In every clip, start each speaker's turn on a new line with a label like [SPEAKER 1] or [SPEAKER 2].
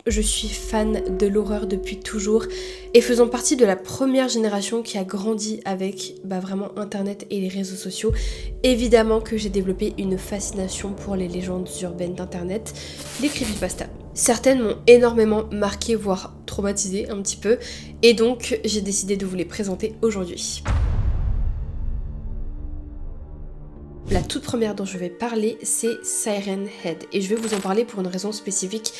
[SPEAKER 1] Je suis fan de l'horreur depuis toujours et faisant partie de la première génération qui a grandi avec vraiment internet et les réseaux sociaux, évidemment que j'ai développé une fascination pour les légendes urbaines d'internet, les creepypastas. Certaines m'ont énormément marqué, voire traumatisé un petit peu, et donc j'ai décidé de vous les présenter aujourd'hui. La toute première dont je vais parler, c'est Siren Head, et je vais vous en parler pour une raison spécifique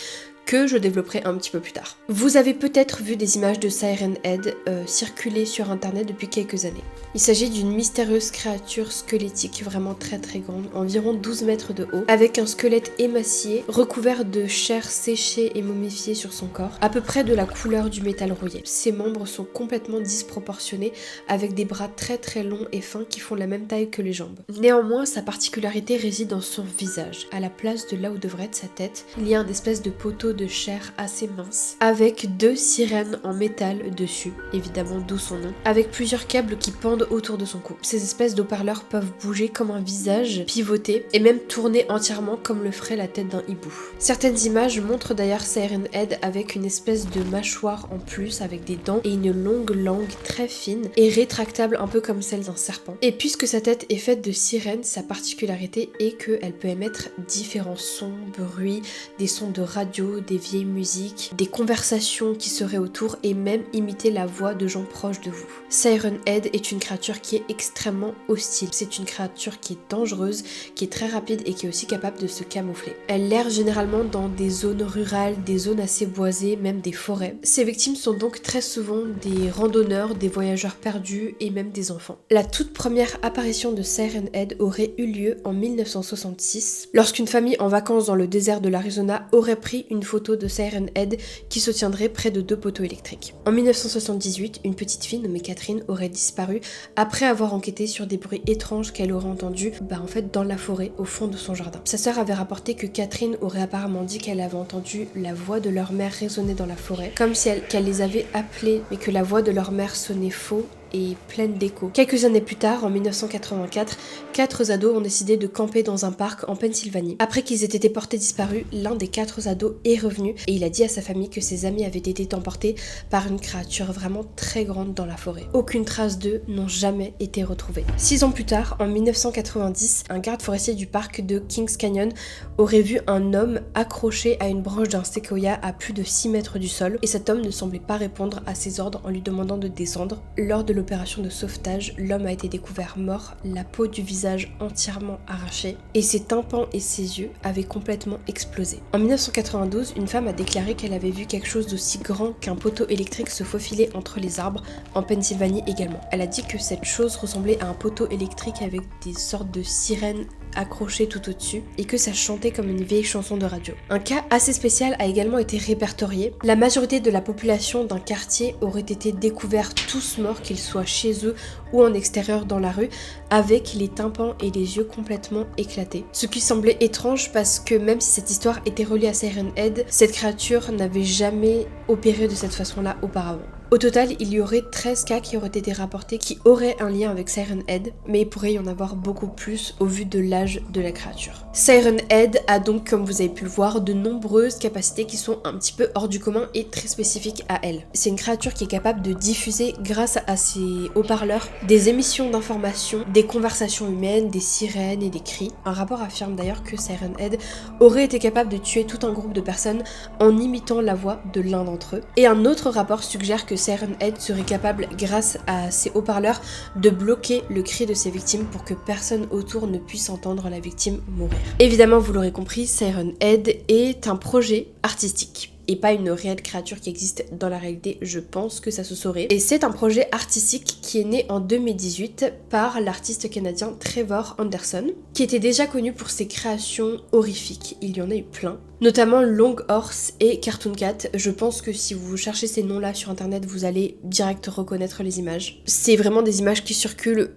[SPEAKER 1] que je développerai un petit peu plus tard. Vous avez peut-être vu des images de Siren Head circuler sur internet depuis quelques années. Il s'agit d'une mystérieuse créature squelettique vraiment très grande, environ 12 mètres de haut, avec un squelette émacié, recouvert de chair séchée et momifiée sur son corps, à peu près de la couleur du métal rouillé. Ses membres sont complètement disproportionnés, avec des bras très longs et fins qui font la même taille que les jambes. Néanmoins, sa particularité réside dans son visage. À la place de là où devrait être sa tête, il y a un espèce de poteau de chair assez mince, avec 2 sirènes en métal dessus, évidemment d'où son nom, avec plusieurs câbles qui pendent autour de son cou. Ces espèces d'haut-parleurs peuvent bouger comme un visage, pivoter, et même tourner entièrement comme le ferait la tête d'un hibou. Certaines images montrent d'ailleurs Siren Head avec une espèce de mâchoire en plus, avec des dents et une longue langue très fine et rétractable un peu comme celle d'un serpent. Et puisque sa tête est faite de sirène, sa particularité est qu'elle peut émettre différents sons, bruits, des sons de radio, des vieilles musiques, des conversations qui seraient autour et même imiter la voix de gens proches de vous. Siren Head est une créature qui est extrêmement hostile. C'est une créature qui est dangereuse, qui est très rapide et qui est aussi capable de se camoufler. Elle erre généralement dans des zones rurales, des zones assez boisées, même des forêts. Ses victimes sont donc très souvent des randonneurs, des voyageurs perdus et même des enfants. La toute première apparition de Siren Head aurait eu lieu en 1966, lorsqu'une famille en vacances dans le désert de l'Arizona aurait pris une photo de Siren Head qui se tiendrait près de 2 poteaux électriques. En 1978, une petite fille nommée Catherine aurait disparu après avoir enquêté sur des bruits étranges qu'elle aurait entendus dans la forêt au fond de son jardin. Sa sœur avait rapporté que Catherine aurait apparemment dit qu'elle avait entendu la voix de leur mère résonner dans la forêt, comme si qu'elle les avait appelés, mais que la voix de leur mère sonnait faux et pleine d'écho. Quelques années plus tard, en 1984, 4 ados ont décidé de camper dans un parc en Pennsylvanie. Après qu'ils aient été portés disparus, l'un des 4 ados est revenu et il a dit à sa famille que ses amis avaient été emportés par une créature vraiment très grande dans la forêt. Aucune trace d'eux n'ont jamais été retrouvées. 6 ans plus tard, en 1990, un garde forestier du parc de Kings Canyon aurait vu un homme accroché à une branche d'un séquoia à plus de 6 mètres du sol et cet homme ne semblait pas répondre à ses ordres en lui demandant de descendre. Lors de l'opération de sauvetage, l'homme a été découvert mort, la peau du visage entièrement arrachée et ses tympans et ses yeux avaient complètement explosé. En 1992, une femme a déclaré qu'elle avait vu quelque chose d'aussi grand qu'un poteau électrique se faufiler entre les arbres, en Pennsylvanie également. Elle a dit que cette chose ressemblait à un poteau électrique avec des sortes de sirènes accrochées tout au-dessus et que ça chantait comme une vieille chanson de radio. Un cas assez spécial a également été répertorié. La majorité de la population d'un quartier aurait été découverte tous morts, qu'ils soient chez eux ou en extérieur dans la rue, avec les tympans et les yeux complètement éclatés. Ce qui semblait étrange parce que même si cette histoire était reliée à Siren Head, cette créature n'avait jamais opéré de cette façon-là auparavant. Au total, il y aurait 13 cas qui auraient été rapportés qui auraient un lien avec Siren Head, mais il pourrait y en avoir beaucoup plus au vu de l'âge de la créature. Siren Head a donc, comme vous avez pu le voir, de nombreuses capacités qui sont un petit peu hors du commun et très spécifiques à elle. C'est une créature qui est capable de diffuser, grâce à ses haut-parleurs, des émissions d'informations, des conversations humaines, des sirènes et des cris. Un rapport affirme d'ailleurs que Siren Head aurait été capable de tuer tout un groupe de personnes en imitant la voix de l'un d'entre eux. Et un autre rapport suggère que Siren Head serait capable, grâce à ses haut-parleurs, de bloquer le cri de ses victimes pour que personne autour ne puisse entendre la victime mourir. Évidemment, vous l'aurez compris, Siren Head est un projet artistique et pas une réelle créature qui existe dans la réalité, je pense que ça se saurait. Et c'est un projet artistique qui est né en 2018 par l'artiste canadien Trevor Anderson, qui était déjà connu pour ses créations horrifiques. Il y en a eu plein, notamment Long Horse et Cartoon Cat. Je pense que si vous cherchez ces noms-là sur internet, vous allez direct reconnaître les images. C'est vraiment des images qui circulent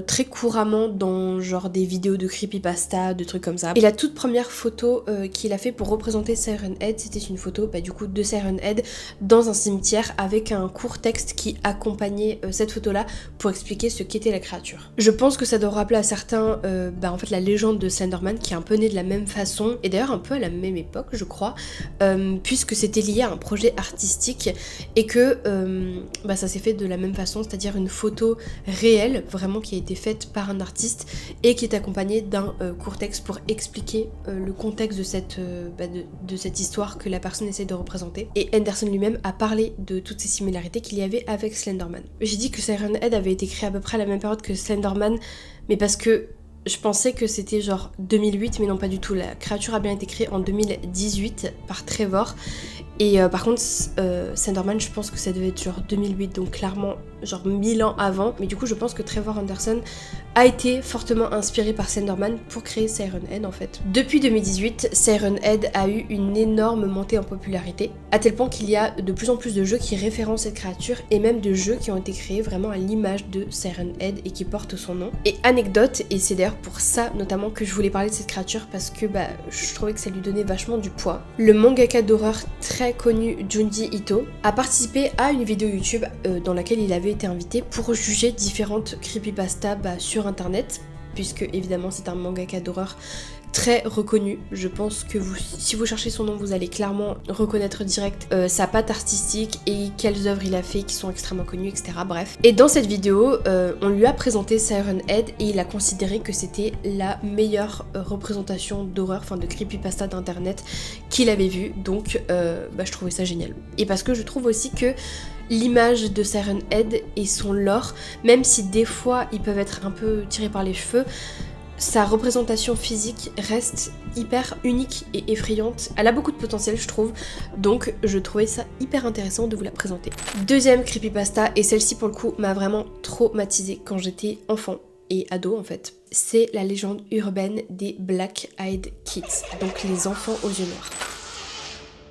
[SPEAKER 1] très couramment dans genre des vidéos de creepypasta, de trucs comme ça. Et la toute première photo qu'il a fait pour représenter Siren Head, c'était une photo du coup de Siren Head dans un cimetière avec un court texte qui accompagnait cette photo-là pour expliquer ce qu'était la créature. Je pense que ça doit rappeler à certains en fait la légende de Slenderman qui est un peu née de la même façon et d'ailleurs un peu à la même époque. l'époque, je crois, puisque c'était lié à un projet artistique et que ça s'est fait de la même façon, c'est-à-dire une photo réelle, vraiment qui a été faite par un artiste et qui est accompagnée d'un court texte pour expliquer le contexte de cette histoire que la personne essaie de représenter. Et Henderson lui-même a parlé de toutes ces similarités qu'il y avait avec Slenderman. J'ai dit que Siren Head avait été créé à peu près à la même période que Slenderman, mais parce que je pensais que c'était genre 2008, mais non pas du tout. La créature a bien été créée en 2018 par Trevor. Et par contre, Slenderman, je pense que ça devait être genre 2008, donc clairement genre 1000 ans avant. Mais du coup, je pense que Trevor Henderson a été fortement inspiré par Slenderman pour créer Siren Head en fait. Depuis 2018, Siren Head a eu une énorme montée en popularité, à tel point qu'il y a de plus en plus de jeux qui référencent cette créature et même de jeux qui ont été créés vraiment à l'image de Siren Head et qui portent son nom. Et anecdote, et c'est d'ailleurs pour ça notamment que je voulais parler de cette créature parce que je trouvais que ça lui donnait vachement du poids. Le mangaka d'horreur très connu Junji Ito a participé à une vidéo YouTube dans laquelle il avait été invité pour juger différentes creepypastas sur internet, puisque évidemment c'est un mangaka d'horreur très reconnu. Je pense que si vous cherchez son nom, vous allez clairement reconnaître direct sa patte artistique et quelles œuvres il a fait qui sont extrêmement connues, etc. Bref. Et dans cette vidéo, on lui a présenté Siren Head et il a considéré que c'était la meilleure représentation d'horreur, enfin de creepypasta d'internet qu'il avait vue. Donc je trouvais ça génial. Et parce que je trouve aussi que l'image de Siren Head et son lore, même si des fois ils peuvent être un peu tirés par les cheveux, sa représentation physique reste hyper unique et effrayante. Elle a beaucoup de potentiel, je trouve, donc je trouvais ça hyper intéressant de vous la présenter. Deuxième creepypasta, et celle-ci pour le coup m'a vraiment traumatisée quand j'étais enfant et ado en fait. C'est la légende urbaine des Black Eyed Kids, donc les enfants aux yeux noirs.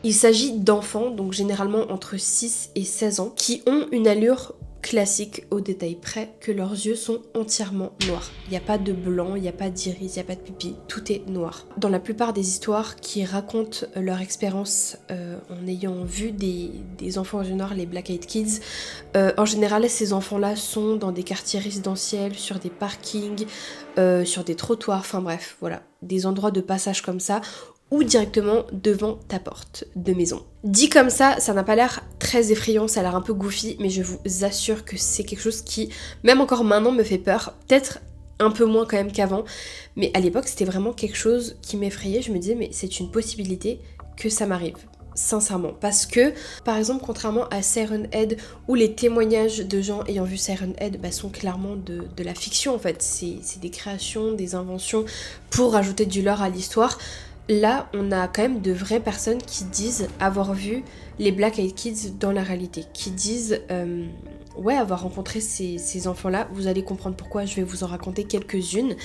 [SPEAKER 1] Il s'agit d'enfants, donc généralement entre 6 et 16 ans, qui ont une allure classique au détail près, que leurs yeux sont entièrement noirs. Il n'y a pas de blanc, il n'y a pas d'iris, il n'y a pas de pupille, tout est noir. Dans la plupart des histoires qui racontent leur expérience en ayant vu des enfants aux yeux noirs, les Black Eyed Kids, en général ces enfants-là sont dans des quartiers résidentiels, sur des parkings, sur des trottoirs, enfin bref, voilà, des endroits de passage comme ça, ou directement devant ta porte de maison. Dit comme ça n'a pas l'air très effrayant, ça a l'air un peu goofy, mais je vous assure que c'est quelque chose qui, même encore maintenant, me fait peur. Peut-être un peu moins quand même qu'avant, mais à l'époque c'était vraiment quelque chose qui m'effrayait. Je me disais mais c'est une possibilité que ça m'arrive. Sincèrement, parce que par exemple contrairement à Siren Head où les témoignages de gens ayant vu Siren Head sont clairement de la fiction en fait, c'est des créations, des inventions pour ajouter du lore à l'histoire. Là, on a quand même de vraies personnes qui disent avoir vu les Black Eyed Kids dans la réalité, qui disent avoir rencontré ces enfants-là. Vous allez comprendre pourquoi, je vais vous en raconter quelques-unes.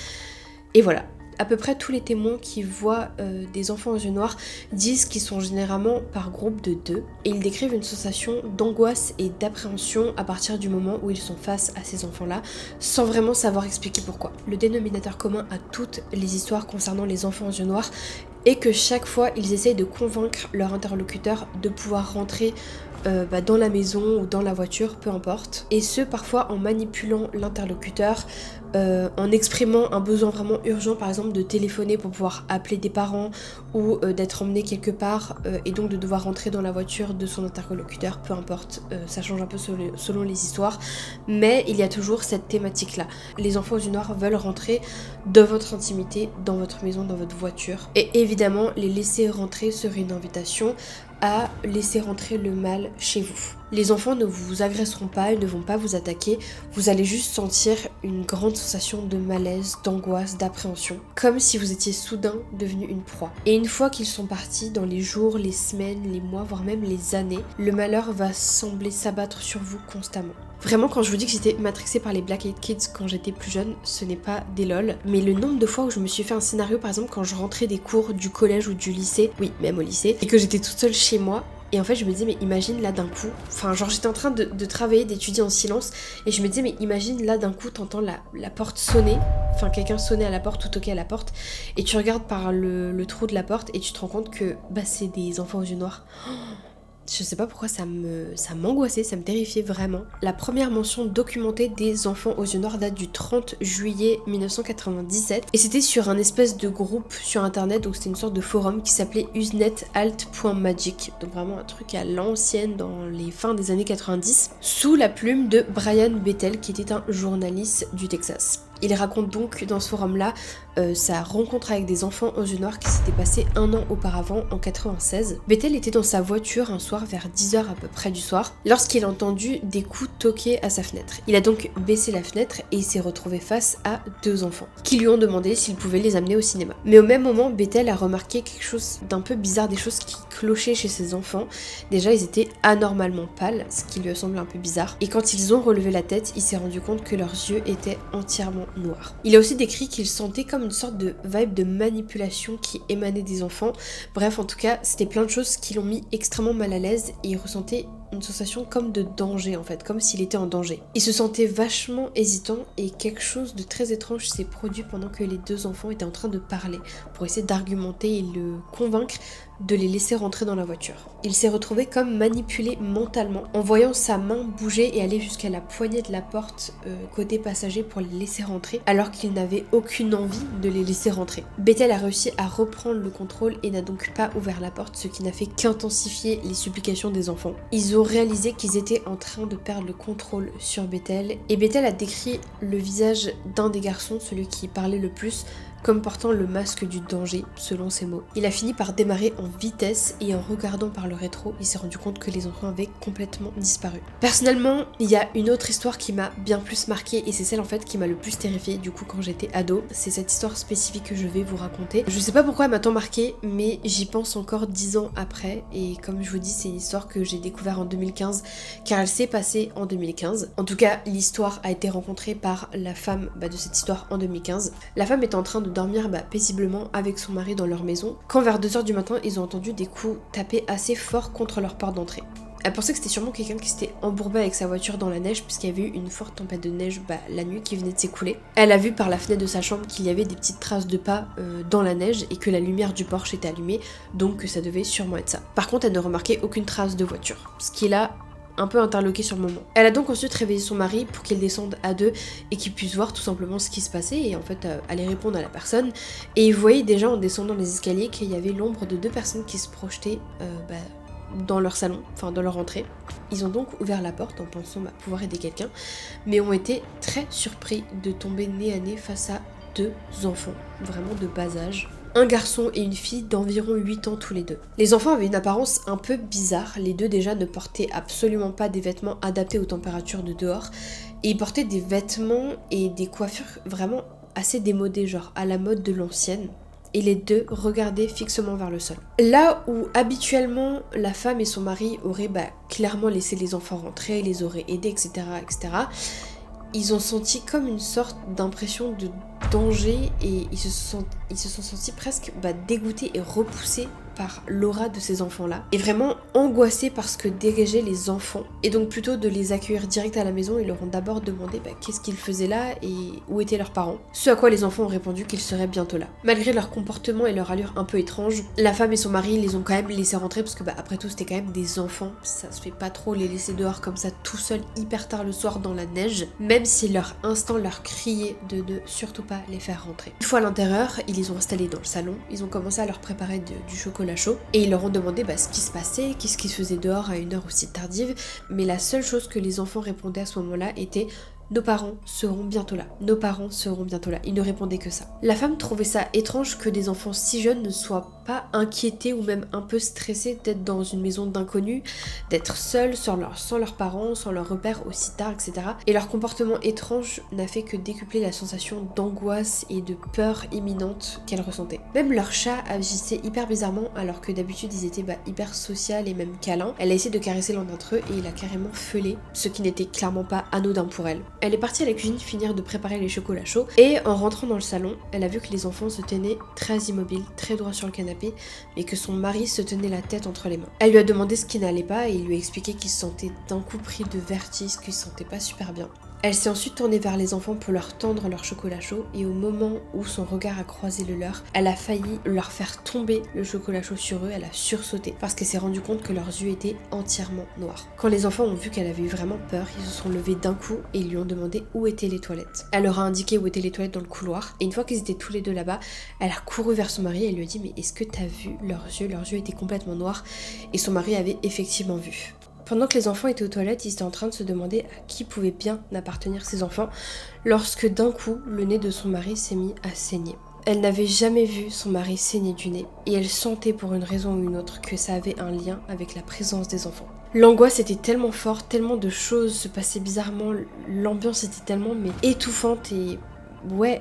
[SPEAKER 1] Et voilà, à peu près tous les témoins qui voient des enfants aux yeux noirs disent qu'ils sont généralement par groupe de 2 et ils décrivent une sensation d'angoisse et d'appréhension à partir du moment où ils sont face à ces enfants-là sans vraiment savoir expliquer pourquoi. Le dénominateur commun à toutes les histoires concernant les enfants aux yeux noirs est que chaque fois ils essayent de convaincre leur interlocuteur de pouvoir rentrer dans la maison ou dans la voiture, peu importe. Et ce, parfois en manipulant l'interlocuteur, en exprimant un besoin vraiment urgent, par exemple de téléphoner pour pouvoir appeler des parents ou d'être emmené quelque part et donc de devoir rentrer dans la voiture de son interlocuteur, peu importe, ça change un peu selon les histoires, mais il y a toujours cette thématique-là. Les enfants aux yeux noirs veulent rentrer dans votre intimité, dans votre maison, dans votre voiture. Et évidemment, les laisser rentrer serait une invitation à laisser rentrer le mal chez vous. Les enfants ne vous agresseront pas, ils ne vont pas vous attaquer, vous allez juste sentir une grande sensation de malaise, d'angoisse, d'appréhension, comme si vous étiez soudain devenu une proie. Et une fois qu'ils sont partis, dans les jours, les semaines, les mois, voire même les années, le malheur va sembler s'abattre sur vous constamment. Vraiment, quand je vous dis que j'étais matrixée par les Black Eyed Kids quand j'étais plus jeune, ce n'est pas des lol, mais le nombre de fois où je me suis fait un scénario, par exemple quand je rentrais des cours du collège ou du lycée, oui, même au lycée, et que j'étais toute seule chez moi, et en fait je me disais mais imagine là d'un coup, enfin genre j'étais en train de travailler, d'étudier en silence, et je me disais mais imagine là d'un coup t'entends la porte sonner, enfin quelqu'un sonner à la porte ou toquer à la porte, et tu regardes par le trou de la porte et tu te rends compte que c'est des enfants aux yeux noirs. Je sais pas pourquoi ça m'angoissait, ça me terrifiait vraiment. La première mention documentée des enfants aux yeux noirs date du 30 juillet 1997 et c'était sur un espèce de groupe sur internet, donc c'était une sorte de forum qui s'appelait usenetalт.magic, donc vraiment un truc à l'ancienne dans les fins des années 90, sous la plume de Brian Bethel qui était un journaliste du Texas. Il raconte donc dans ce forum-là sa rencontre avec des enfants aux yeux noirs qui s'était passée un an auparavant, en 96. Bethel était dans sa voiture un soir vers 10h à peu près du soir, lorsqu'il a entendu des coups toquer à sa fenêtre. Il a donc baissé la fenêtre et il s'est retrouvé face à 2 enfants, qui lui ont demandé s'il pouvait les amener au cinéma. Mais au même moment, Bethel a remarqué quelque chose d'un peu bizarre, des choses qui clochaient chez ses enfants. Déjà, ils étaient anormalement pâles, ce qui lui a semblé un peu bizarre. Et quand ils ont relevé la tête, il s'est rendu compte que leurs yeux étaient entièrement noirs. Il a aussi décrit qu'il sentait comme une sorte de vibe de manipulation qui émanait des enfants. Bref, en tout cas, c'était plein de choses qui l'ont mis extrêmement mal à l'aise et il ressentait une sensation comme de danger en fait, comme s'il était en danger. Il se sentait vachement hésitant et quelque chose de très étrange s'est produit pendant que les 2 enfants étaient en train de parler pour essayer d'argumenter et le convaincre de les laisser rentrer dans la voiture. Il s'est retrouvé comme manipulé mentalement en voyant sa main bouger et aller jusqu'à la poignée de la porte côté passager pour les laisser rentrer alors qu'il n'avait aucune envie de les laisser rentrer. Bethel a réussi à reprendre le contrôle et n'a donc pas ouvert la porte, ce qui n'a fait qu'intensifier les supplications des enfants. Ils ont réalisé qu'ils étaient en train de perdre le contrôle sur Bethel et Bethel a décrit le visage d'un des garçons, celui qui parlait le plus, comme portant le masque du danger, selon ses mots. Il a fini par démarrer en vitesse et en regardant par le rétro, il s'est rendu compte que les enfants avaient complètement disparu. Personnellement, il y a une autre histoire qui m'a bien plus marquée et c'est celle en fait qui m'a le plus terrifiée du coup quand j'étais ado. C'est cette histoire spécifique que je vais vous raconter. Je sais pas pourquoi elle m'a tant marquée, mais j'y pense encore 10 ans après et comme je vous dis, c'est une histoire que j'ai découverte en 2015 car elle s'est passée en 2015. En tout cas, l'histoire a été rencontrée par la femme de cette histoire en 2015. La femme est en train de dormir paisiblement avec son mari dans leur maison, quand vers 2h du matin, ils ont entendu des coups taper assez fort contre leur porte d'entrée. Elle pensait que c'était sûrement quelqu'un qui s'était embourbé avec sa voiture dans la neige puisqu'il y avait eu une forte tempête de neige la nuit qui venait de s'écouler. Elle a vu par la fenêtre de sa chambre qu'il y avait des petites traces de pas dans la neige et que la lumière du porche était allumée, donc ça devait sûrement être ça. Par contre, elle ne remarquait aucune trace de voiture, ce qui l'a un peu interloquée sur le moment. Elle a donc ensuite réveillé son mari pour qu'il descende à 2 et qu'il puisse voir tout simplement ce qui se passait et en fait aller répondre à la personne. Et il voyait déjà en descendant les escaliers qu'il y avait l'ombre de 2 personnes qui se projetaient dans leur salon, enfin dans leur entrée. Ils ont donc ouvert la porte en pensant pouvoir aider quelqu'un, mais ont été très surpris de tomber nez à nez face à 2 enfants, vraiment de bas âge. Un garçon et une fille d'environ 8 ans tous les 2. Les enfants avaient une apparence un peu bizarre, les 2 déjà ne portaient absolument pas des vêtements adaptés aux températures de dehors, et ils portaient des vêtements et des coiffures vraiment assez démodées, genre à la mode de l'ancienne. Et les 2 regardaient fixement vers le sol. Là où habituellement la femme et son mari auraient clairement laissé les enfants rentrer, les auraient aidés, etc., etc., ils ont senti comme une sorte d'impression de danger et ils se sont sentis presque dégoûtés et repoussés par l'aura de ces enfants-là et vraiment angoissés par ce que dégageaient les enfants. Et donc plutôt de les accueillir direct à la maison, ils leur ont d'abord demandé qu'est-ce qu'ils faisaient là et où étaient leurs parents. Ce à quoi les enfants ont répondu qu'ils seraient bientôt là. Malgré leur comportement et leur allure un peu étrange, la femme et son mari les ont quand même laissés rentrer parce que après tout c'était quand même des enfants. Ça se fait pas trop les laisser dehors comme ça tout seuls hyper tard le soir dans la neige, même si leur instinct leur criait de ne surtout pas les faire rentrer. Une fois à l'intérieur, ils les ont installés dans le salon, ils ont commencé à leur préparer du chocolat chaud et ils leur ont demandé ce qui se passait, qu'est-ce qui se faisait dehors à une heure aussi tardive, mais la seule chose que les enfants répondaient à ce moment-là était « Nos parents seront bientôt là, nos parents seront bientôt là ». Ils ne répondaient que ça. La femme trouvait ça étrange que des enfants si jeunes ne soient pas inquiétés ou même un peu stressés d'être dans une maison d'inconnus, d'être seuls sans leurs parents, sans leurs repères aussi tard, etc. Et leur comportement étrange n'a fait que décupler la sensation d'angoisse et de peur imminente qu'elles ressentaient. Même leur chat agissait hyper bizarrement alors que d'habitude ils étaient hyper social et même câlins. Elle a essayé de caresser l'un d'entre eux et il a carrément feulé, ce qui n'était clairement pas anodin pour elle. Elle est partie à la cuisine finir de préparer les chocolats chauds et en rentrant dans le salon, elle a vu que les enfants se tenaient très immobiles, très droits sur le canapé, mais que son mari se tenait la tête entre les mains. Elle lui a demandé ce qui n'allait pas et il lui a expliqué qu'il se sentait d'un coup pris de vertige, qu'il se sentait pas super bien. Elle s'est ensuite tournée vers les enfants pour leur tendre leur chocolat chaud et au moment où son regard a croisé le leur, elle a failli leur faire tomber le chocolat chaud sur eux, elle a sursauté parce qu'elle s'est rendue compte que leurs yeux étaient entièrement noirs. Quand les enfants ont vu qu'elle avait eu vraiment peur, ils se sont levés d'un coup et ils lui ont demandé où étaient les toilettes. Elle leur a indiqué où étaient les toilettes dans le couloir et une fois qu'ils étaient tous les deux là-bas, elle a couru vers son mari et lui a dit mais est-ce que t'as vu leurs yeux étaient complètement noirs et son mari avait effectivement vu. Pendant que les enfants étaient aux toilettes, ils étaient en train de se demander à qui pouvaient bien appartenir ces enfants, lorsque d'un coup, le nez de son mari s'est mis à saigner. Elle n'avait jamais vu son mari saigner du nez, et elle sentait pour une raison ou une autre que ça avait un lien avec la présence des enfants. L'angoisse était tellement forte, tellement de choses se passaient bizarrement, l'ambiance était tellement étouffante et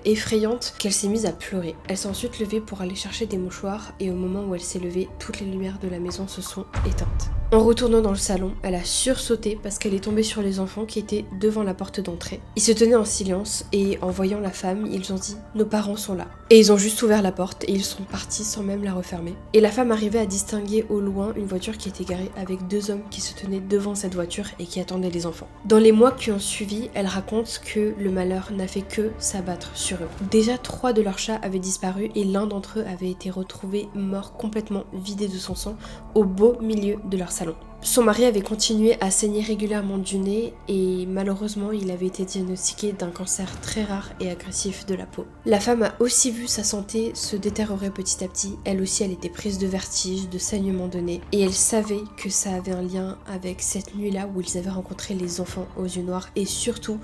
[SPEAKER 1] effrayante qu'elle s'est mise à pleurer. Elle s'est ensuite levée pour aller chercher des mouchoirs et au moment où elle s'est levée, toutes les lumières de la maison se sont éteintes. En retournant dans le salon, elle a sursauté parce qu'elle est tombée sur les enfants qui étaient devant la porte d'entrée. Ils se tenaient en silence et en voyant la femme, ils ont dit « Nos parents sont là ». Et ils ont juste ouvert la porte et ils sont partis sans même la refermer. Et la femme arrivait à distinguer au loin une voiture qui était garée avec 2 hommes qui se tenaient devant cette voiture et qui attendaient les enfants. Dans les mois qui ont suivi, elle raconte que le malheur n'a fait que s'abattre sur eux. Déjà 3 de leurs chats avaient disparu et l'un d'entre eux avait été retrouvé mort complètement vidé de son sang au beau milieu de leur salon. Son mari avait continué à saigner régulièrement du nez et malheureusement il avait été diagnostiqué d'un cancer très rare et agressif de la peau. La femme a aussi vu sa santé se détériorer petit à petit, elle aussi elle était prise de vertige, de saignement de nez et elle savait que ça avait un lien avec cette nuit-là où ils avaient rencontré les enfants aux yeux noirs et surtout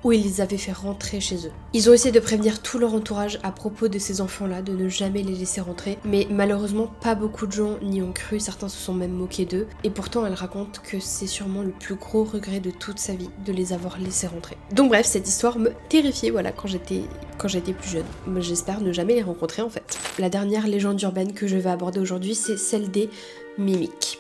[SPEAKER 1] où ils les avaient fait rentrer chez eux. Ils ont essayé de prévenir tout leur entourage à propos de ces enfants-là, de ne jamais les laisser rentrer, mais malheureusement pas beaucoup de gens n'y ont cru, certains se sont même moqués d'eux, et pourtant elle raconte que c'est sûrement le plus gros regret de toute sa vie de les avoir laissés rentrer. Donc bref, cette histoire me terrifiait quand j'étais plus jeune. Mais j'espère ne jamais les rencontrer en fait. La dernière légende urbaine que je vais aborder aujourd'hui, c'est celle des mimiques.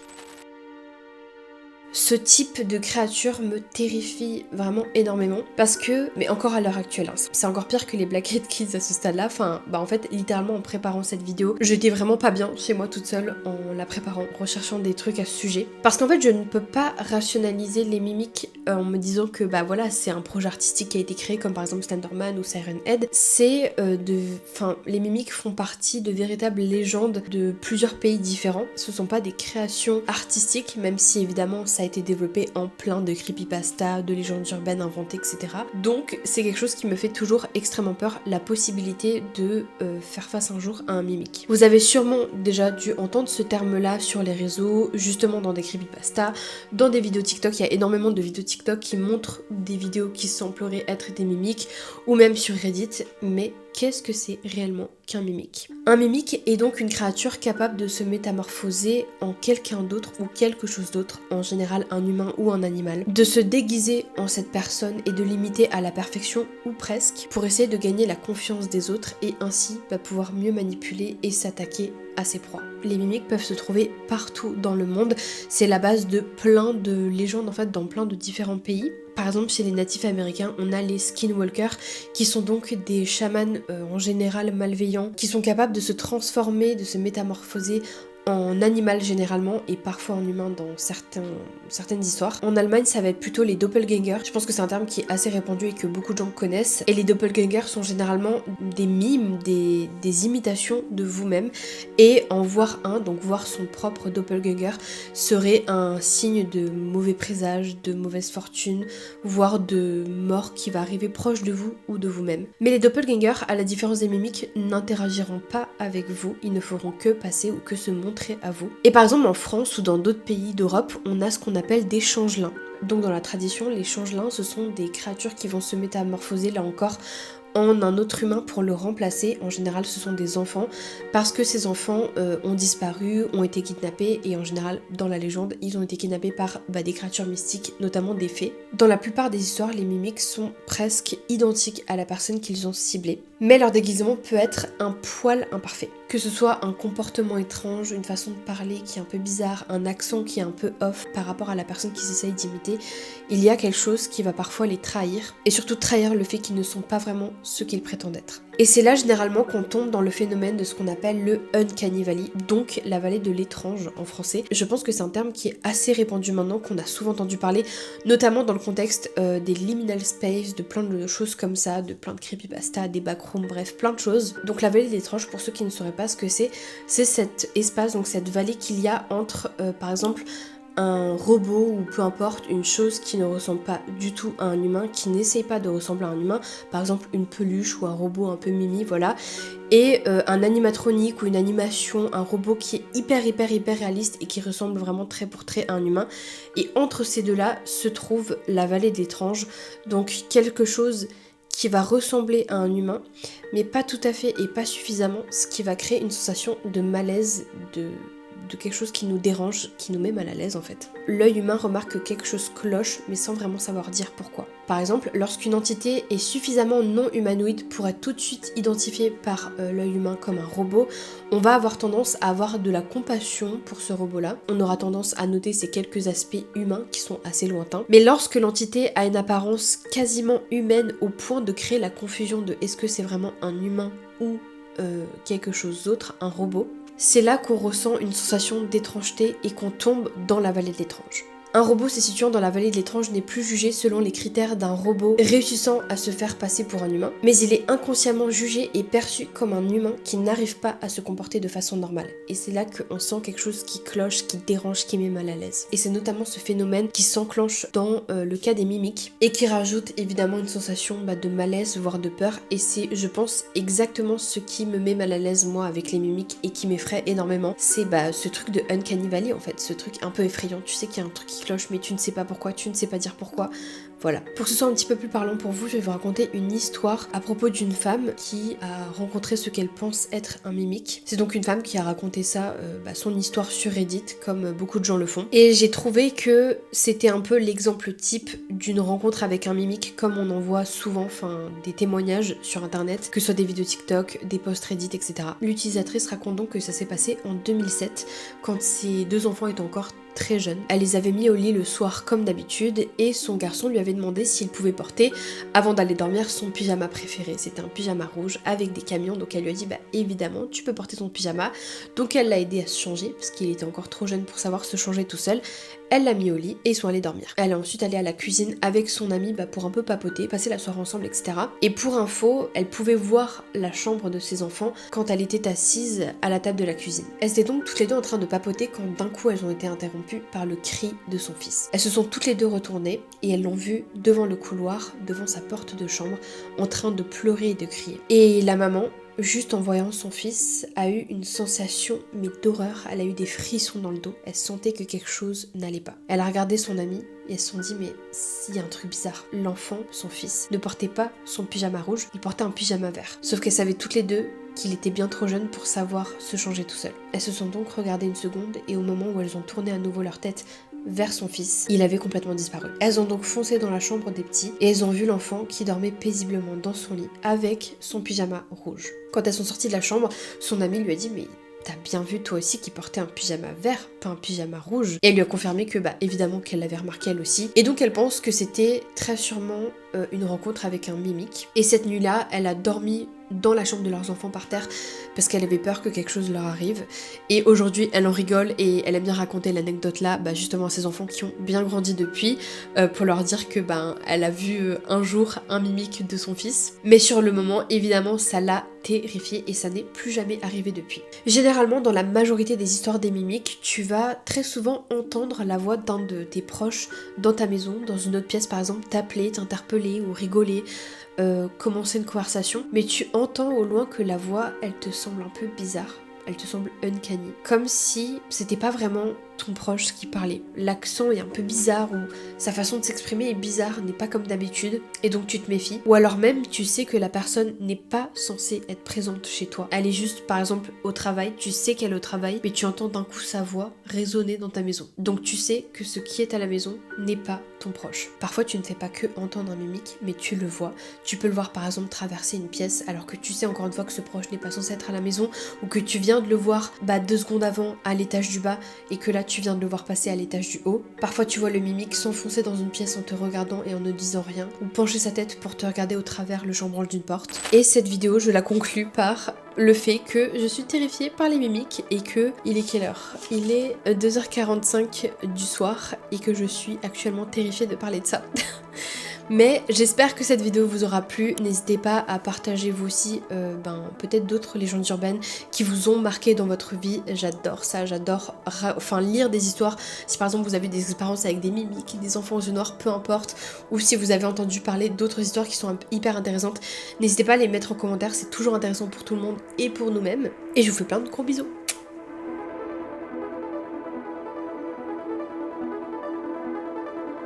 [SPEAKER 1] Ce type de créature me terrifie vraiment énormément parce que, mais encore à l'heure actuelle, hein, c'est encore pire que les Black Eyed Kids à ce stade-là. En fait, littéralement en préparant cette vidéo, j'étais vraiment pas bien chez moi toute seule en la préparant, recherchant des trucs à ce sujet. Parce qu'en fait, je ne peux pas rationaliser les mimiques en me disant que c'est un projet artistique qui a été créé comme par exemple Slenderman ou Siren Head. Les mimiques font partie de véritables légendes de plusieurs pays différents. Ce sont pas des créations artistiques, même si évidemment ça a été développé en plein de creepypasta, de légendes urbaines inventées, etc. Donc c'est quelque chose qui me fait toujours extrêmement peur, la possibilité de faire face un jour à un mimique. Vous avez sûrement déjà dû entendre ce terme-là sur les réseaux, justement dans des creepypasta, dans des vidéos TikTok. Il y a énormément de vidéos TikTok qui montrent des vidéos qui sembleraient être des mimiques, ou même sur Reddit, mais qu'est-ce que c'est réellement qu'un mimique? Un mimique est donc une créature capable de se métamorphoser en quelqu'un d'autre ou quelque chose d'autre, en général un humain ou un animal, de se déguiser en cette personne et de l'imiter à la perfection ou presque pour essayer de gagner la confiance des autres et ainsi pouvoir mieux manipuler et s'attaquer à ses proies. Les mimiques peuvent se trouver partout dans le monde, c'est la base de plein de légendes en fait dans plein de différents pays. Par exemple, chez les natifs américains, on a les skinwalkers, qui sont donc des chamans en général malveillants, qui sont capables de se transformer, de se métamorphoser en animal généralement et parfois en humain dans certaines histoires. En Allemagne, ça va être plutôt les doppelgangers. Je pense que c'est un terme qui est assez répandu et que beaucoup de gens connaissent. Et les doppelgangers sont généralement des mimes, des imitations de vous-même. Et en voir un, donc voir son propre doppelganger, serait un signe de mauvais présage, de mauvaise fortune, voire de mort qui va arriver proche de vous ou de vous-même. Mais les doppelgangers, à la différence des mimiques, n'interagiront pas avec vous. Ils ne feront que passer ou que se montrer à vous. Et par exemple en France ou dans d'autres pays d'Europe, on a ce qu'on appelle des changelins. Donc dans la tradition, les changelins, ce sont des créatures qui vont se métamorphoser là encore en un autre humain pour le remplacer. En général, ce sont des enfants parce que ces enfants ont disparu, ont été kidnappés et en général, dans la légende, ils ont été kidnappés par des créatures mystiques, notamment des fées. Dans la plupart des histoires, les mimiques sont presque identiques à la personne qu'ils ont ciblée, mais leur déguisement peut être un poil imparfait. Que ce soit un comportement étrange, une façon de parler qui est un peu bizarre, un accent qui est un peu off par rapport à la personne qu'ils essayent d'imiter, il y a quelque chose qui va parfois les trahir, et surtout trahir le fait qu'ils ne sont pas vraiment ce qu'ils prétendent être. Et c'est là généralement qu'on tombe dans le phénomène de ce qu'on appelle le Uncanny Valley, donc la vallée de l'étrange en français. Je pense que c'est un terme qui est assez répandu maintenant, qu'on a souvent entendu parler, notamment dans le contexte des liminal space, de plein de choses comme ça, de plein de creepypasta, des backrooms, bref, plein de choses. Donc la vallée de l'étrange, pour ceux qui ne sauraient pas ce que c'est cet espace, donc cette vallée qu'il y a entre, par exemple, un robot ou peu importe, une chose qui ne ressemble pas du tout à un humain, qui n'essaye pas de ressembler à un humain, par exemple une peluche ou un robot un peu mimi, voilà, et un animatronique ou une animation, un robot qui est hyper réaliste et qui ressemble vraiment trait pour trait à un humain. Et entre ces deux-là se trouve la vallée de l'étrange, donc quelque chose qui va ressembler à un humain, mais pas tout à fait et pas suffisamment, ce qui va créer une sensation de malaise, de quelque chose qui nous dérange, qui nous met mal à l'aise en fait. L'œil humain remarque que quelque chose cloche, mais sans vraiment savoir dire pourquoi. Par exemple, lorsqu'une entité est suffisamment non humanoïde pour être tout de suite identifiée par l'œil humain comme un robot, on va avoir tendance à avoir de la compassion pour ce robot-là. On aura tendance à noter ces quelques aspects humains qui sont assez lointains. Mais lorsque l'entité a une apparence quasiment humaine au point de créer la confusion de est-ce que c'est vraiment un humain ou quelque chose d'autre, un robot, c'est là qu'on ressent une sensation d'étrangeté et qu'on tombe dans la vallée de l'étrange. Un robot se situant dans la vallée de l'étrange n'est plus jugé selon les critères d'un robot réussissant à se faire passer pour un humain, mais il est inconsciemment jugé et perçu comme un humain qui n'arrive pas à se comporter de façon normale. Et c'est là qu'on sent quelque chose qui cloche, qui dérange, qui met mal à l'aise. Et c'est notamment ce phénomène qui s'enclenche dans le cas des mimiques et qui rajoute évidemment une sensation de malaise, voire de peur. Et c'est, je pense, exactement ce qui me met mal à l'aise moi avec les mimiques et qui m'effraie énormément. C'est ce truc de Uncanny Valley en fait, ce truc un peu effrayant. Tu sais qu'il y a un truc qui cloche mais tu ne sais pas pourquoi, tu ne sais pas dire pourquoi. Voilà. Pour que ce soit un petit peu plus parlant pour vous, je vais vous raconter une histoire à propos d'une femme qui a rencontré ce qu'elle pense être un mimique. C'est donc une femme qui a raconté ça, son histoire sur Reddit, comme beaucoup de gens le font. Et j'ai trouvé que c'était un peu l'exemple type d'une rencontre avec un mimique, comme on en voit souvent, des témoignages sur internet, que ce soit des vidéos TikTok, des posts Reddit, etc. L'utilisatrice raconte donc que ça s'est passé en 2007, quand ses deux enfants étaient encore très jeune. Elle les avait mis au lit le soir comme d'habitude et son garçon lui avait demandé s'il pouvait porter, avant d'aller dormir, son pyjama préféré. C'était un pyjama rouge avec des camions, donc elle lui a dit évidemment tu peux porter ton pyjama. Donc elle l'a aidé à se changer parce qu'il était encore trop jeune pour savoir se changer tout seul. Elle l'a mis au lit et ils sont allés dormir. Elle est ensuite allée à la cuisine avec son ami pour un peu papoter, passer la soirée ensemble, etc. Et pour info, elle pouvait voir la chambre de ses enfants quand elle était assise à la table de la cuisine. Elles étaient donc toutes les deux en train de papoter quand d'un coup elles ont été interrompues par le cri de son fils. Elles se sont toutes les deux retournées et elles l'ont vu devant le couloir, devant sa porte de chambre, en train de pleurer et de crier. Et la maman, juste en voyant son fils, a eu une sensation d'horreur, elle a eu des frissons dans le dos, elle sentait que quelque chose n'allait pas. Elle a regardé son ami et elles se sont dit mais s'il y a un truc bizarre, l'enfant, son fils, ne portait pas son pyjama rouge, il portait un pyjama vert. Sauf qu'elles savaient toutes les deux qu'il était bien trop jeune pour savoir se changer tout seul. Elles se sont donc regardées une seconde et au moment où elles ont tourné à nouveau leur tête vers son fils, il avait complètement disparu. Elles ont donc foncé dans la chambre des petits et elles ont vu l'enfant qui dormait paisiblement dans son lit avec son pyjama rouge. Quand elles sont sorties de la chambre, son ami lui a dit mais t'as bien vu toi aussi qu'il portait un pyjama vert, pas un pyjama rouge. Et elle lui a confirmé que évidemment qu'elle l'avait remarqué elle aussi. Et donc elle pense que c'était très sûrement une rencontre avec un mimique. Et cette nuit-là, elle a dormi dans la chambre de leurs enfants par terre parce qu'elle avait peur que quelque chose leur arrive. Et aujourd'hui, elle en rigole et elle aime bien raconter l'anecdote là, justement à ses enfants qui ont bien grandi depuis, pour leur dire que elle a vu un jour un mimique de son fils. Mais sur le moment, évidemment, ça l'a terrifiée et ça n'est plus jamais arrivé depuis. Généralement, dans la majorité des histoires des mimiques, tu vas très souvent entendre la voix d'un de tes proches dans ta maison, dans une autre pièce par exemple, t'appeler, t'interpeller ou rigoler, commencer une conversation, mais tu entends au loin que la voix, elle te semble un peu bizarre, elle te semble uncanny, comme si c'était pas vraiment ton proche qui parlait. L'accent est un peu bizarre ou sa façon de s'exprimer est bizarre, n'est pas comme d'habitude et donc tu te méfies. Ou alors même tu sais que la personne n'est pas censée être présente chez toi. Elle est juste par exemple au travail, tu sais qu'elle est au travail mais tu entends d'un coup sa voix résonner dans ta maison. Donc tu sais que ce qui est à la maison n'est pas ton proche. Parfois tu ne fais pas que entendre un mimique mais tu le vois. Tu peux le voir par exemple traverser une pièce alors que tu sais encore une fois que ce proche n'est pas censé être à la maison ou que tu viens de le voir 2 secondes avant à l'étage du bas et que là là tu viens de le voir passer à l'étage du haut. Parfois tu vois le mimique s'enfoncer dans une pièce en te regardant et en ne disant rien, ou pencher sa tête pour te regarder au travers le chambranle d'une porte. Et cette vidéo je la conclue par le fait que je suis terrifiée par les mimiques et que il est quelle heure? Il est 2h45 du soir et que je suis actuellement terrifiée de parler de ça. Mais j'espère que cette vidéo vous aura plu. N'hésitez pas à partager vous aussi peut-être d'autres légendes urbaines qui vous ont marqué dans votre vie. J'adore ça, j'adore lire des histoires. Si par exemple vous avez des expériences avec des mimiques, des enfants aux yeux noirs, peu importe, ou si vous avez entendu parler d'autres histoires qui sont hyper intéressantes, n'hésitez pas à les mettre en commentaire, c'est toujours intéressant pour tout le monde et pour nous-mêmes. Et je vous fais plein de gros bisous.